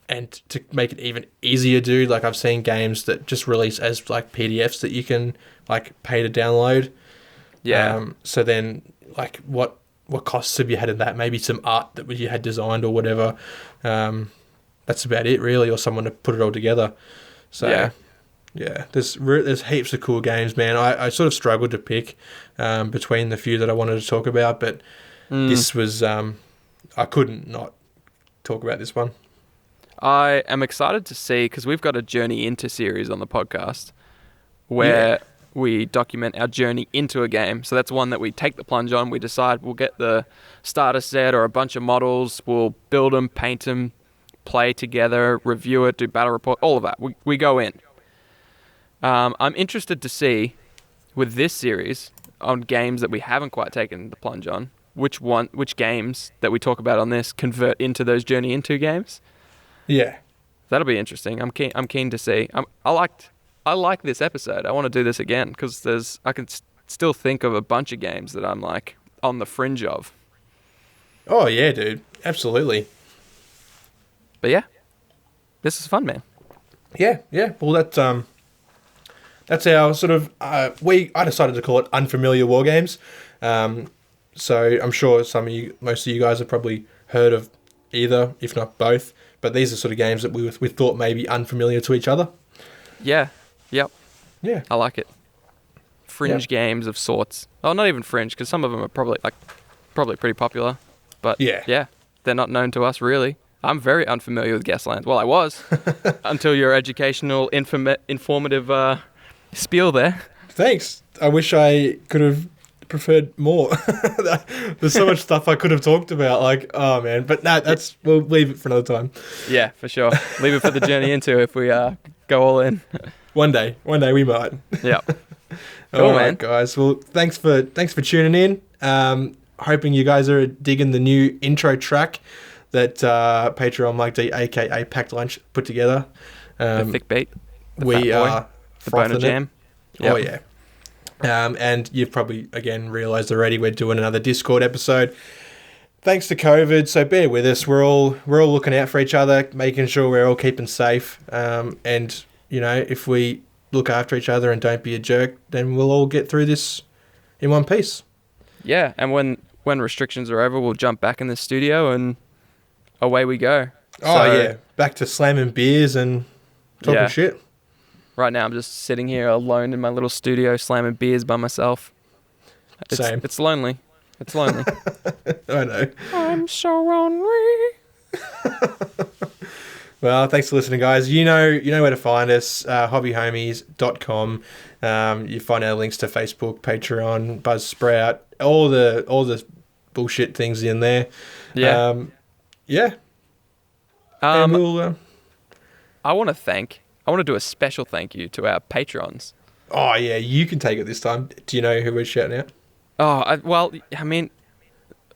And to make it even easier, dude, like I've seen games that just release as like PDFs that you can like pay to download. Yeah. So then like what costs have you had in that? Maybe some art that you had designed or whatever. That's about it really, or someone to put it all together. So yeah, there's heaps of cool games, man. I sort of struggled to pick between the few that I wanted to talk about, but this was I couldn't not talk about this one. I am excited to see, because we've got a Journey Into series on the podcast where we document our journey into a game. So that's one that we take the plunge on. We decide we'll get the starter set or a bunch of models. We'll build them, paint them, play together, review it, do battle report, all of that. We go in. I'm interested to see with this series on games that we haven't quite taken the plunge on, which games that we talk about on this convert into those Journey Into games. Yeah. That'll be interesting. I'm keen to see. I like this episode. I want to do this again because I can still think of a bunch of games that I'm like on the fringe of. Oh yeah, dude. Absolutely. But yeah, this is fun, man. Yeah. Well, that's our sort of I decided to call it unfamiliar war games. So I'm sure most of you guys have probably heard of either, if not both. But these are sort of games that we thought may be unfamiliar to each other. Yeah. Yep. Yeah. I like it. Fringe games of sorts. Oh, not even fringe, because some of them are probably pretty popular. But yeah, they're not known to us really. I'm very unfamiliar with Gaslands. Well, I was until your educational, informative spiel there. Thanks. I wish I could have preferred more. There's so much stuff I could have talked about. Like, oh man, but no, we'll leave it for another time. Yeah, for sure. Leave it for the Journey Into if we go all in. One day we might. Yeah. Cool, all right, man. Guys. Well, thanks for tuning in. Hoping you guys are digging the new intro track that Patreon Mike D, aka Packed Lunch, put together. The thick beat. We are the boner jam. Yep. Oh yeah. And you've probably again realised already we're doing another Discord episode. Thanks to COVID, so bear with us. We're all looking out for each other, making sure we're all keeping safe. And you know, if we look after each other and don't be a jerk, then we'll all get through this in one piece. Yeah, and when restrictions are over, we'll jump back in the studio and away we go. Oh yeah, back to slamming beers and talking shit. Right now, I'm just sitting here alone in my little studio, slamming beers by myself. Same. It's lonely. It's lonely. I know. I'm so lonely. Well, thanks for listening, guys. You know where to find us, hobbyhomies.com. You find our links to Facebook, Patreon, Buzzsprout, all the bullshit things in there. Yeah. And we'll... I want to do a special thank you to our patrons. Oh, yeah, you can take it this time. Do you know who we're shouting out? Oh, well, I mean,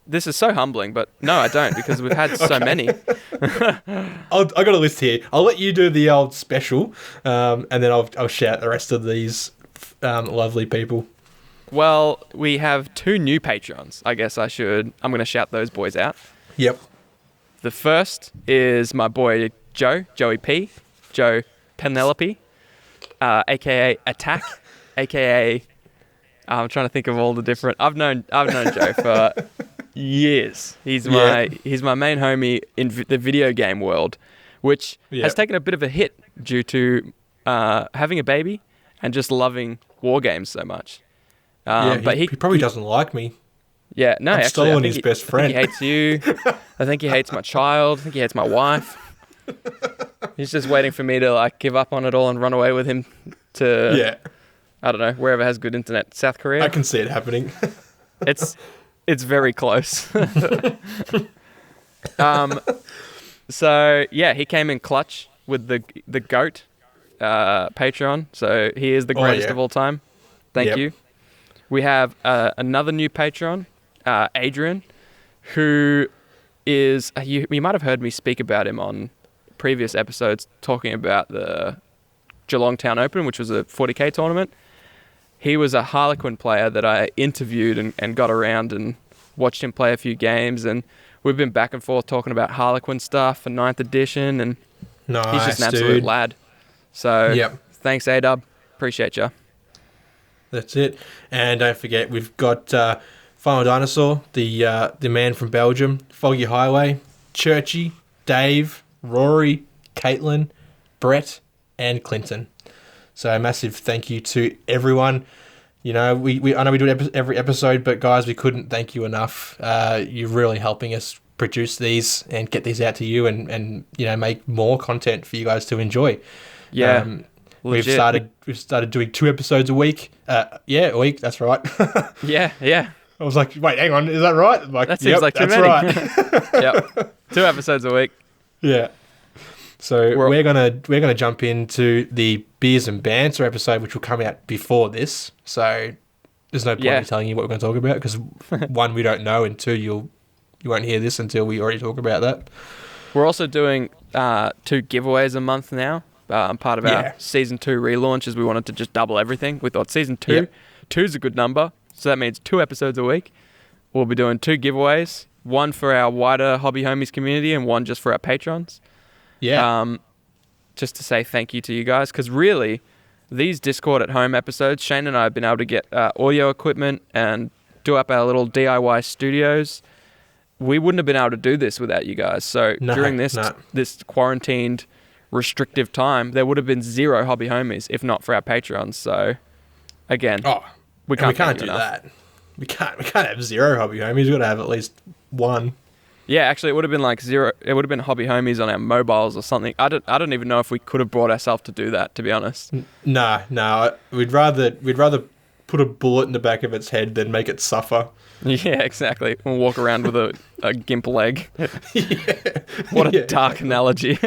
this is so humbling, but no, I don't, because we've had so many. I got a list here. I'll let you do the old special, and then I'll shout the rest of these lovely people. Well, we have 2 new patrons. I guess I'm going to shout those boys out. Yep. The first is my boy Joey P, Joe Penelope, aka Attack, aka I'm trying to think of all the different. I've known Joe for years. He's Yeah. my main homie in the video game world, which Yeah. has taken a bit of a hit due to having a baby and just loving war games so much. But he probably doesn't like me. Yeah, no, I'm actually, still his best friend. I think he hates you. I think he hates my child. I think he hates my wife. He's just waiting for me to like give up on it all and run away with him to Yeah, I don't know, wherever has good internet. South Korea. I can see it happening. It's very close. So yeah, he came in clutch with the GOAT Patreon. So he is the greatest yeah. of all time. Thank Yep. you. We have another new Patreon, Adrian, who is you might have heard me speak about him on previous episodes, talking about the Geelong Town Open, which was a 40k tournament. He was a Harlequin player that I interviewed and got around and watched him play a few games, and we've been back and forth talking about Harlequin stuff and 9th edition, and Nice, he's just an absolute dude. lad. So Yep. thanks, A-Dub. Appreciate you. That's it. And don't forget, we've got Final Dinosaur, the man from Belgium, Foggy Highway, Churchy, Dave, Rory, Caitlin, Brett, and Clinton. So a massive thank you to everyone. You know, I know we do it every episode, but guys, we couldn't thank you enough. You're really helping us produce these and get these out to you, and you know, make more content for you guys to enjoy. Yeah. We've legit. started doing 2 episodes a week. A week. That's right. Yeah. I was like, wait, hang on, is that right? I'm like, That seems like too that's many. right. Yep. 2 episodes a week. Yeah. So We're- we're gonna jump into the beers and banter episode, which will come out before this. So there's no point Yeah. in telling you what we're going to talk about, because 1, we don't know, and 2, you won't hear this until we already talk about that. We're also doing 2 giveaways a month now. Part of our Yeah. season 2 relaunch is we wanted to just double everything. We thought season 2, Yep. 2's a good number, so that means 2 episodes a week. We'll be doing 2 giveaways, 1 for our wider Hobby Homies community and 1 just for our patrons. Yeah. Just to say thank you to you guys, because really, these Discord at home episodes, Shane and I have been able to get audio equipment and do up our little DIY studios. We wouldn't have been able to do this without you guys. So No, during this no. this quarantined, restrictive time, there would have been 0 Hobby Homies if not for our Patrons. So again, we can't thank do you enough. that. We can't have 0 hobby homies. We've got to have at least 1. Yeah, actually, it would have been like 0. It would have been Hobby Homies on our mobiles or something. I don't even know if we could have brought ourselves to do that, to be honest. No. We'd rather put a bullet in the back of its head than make it suffer. Yeah, exactly. We'll walk around with a gimp leg. What a dark analogy.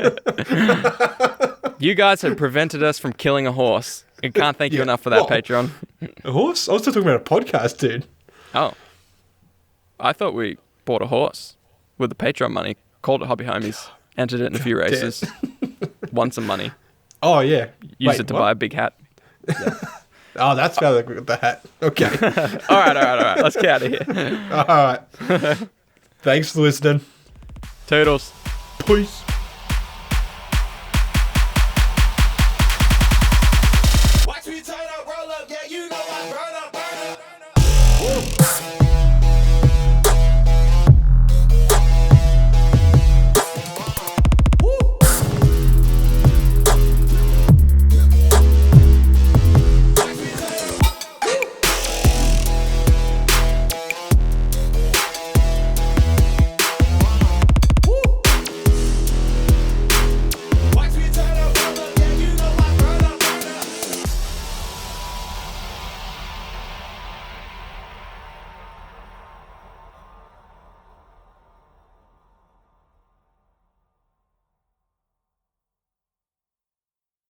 You guys have prevented us from killing a horse. I can't thank you Yeah. enough for that, What? Patreon. A horse? I was still talking about a podcast, dude. Oh. I thought we bought a horse with the Patreon money, called it Hobby Homies, entered it in a few races, won some money, Oh, yeah. used Wait, it to what? buy a big hat. Oh, that's how the hat. Okay. All right. Let's get out of here. All right. Thanks for listening. Toodles. Peace.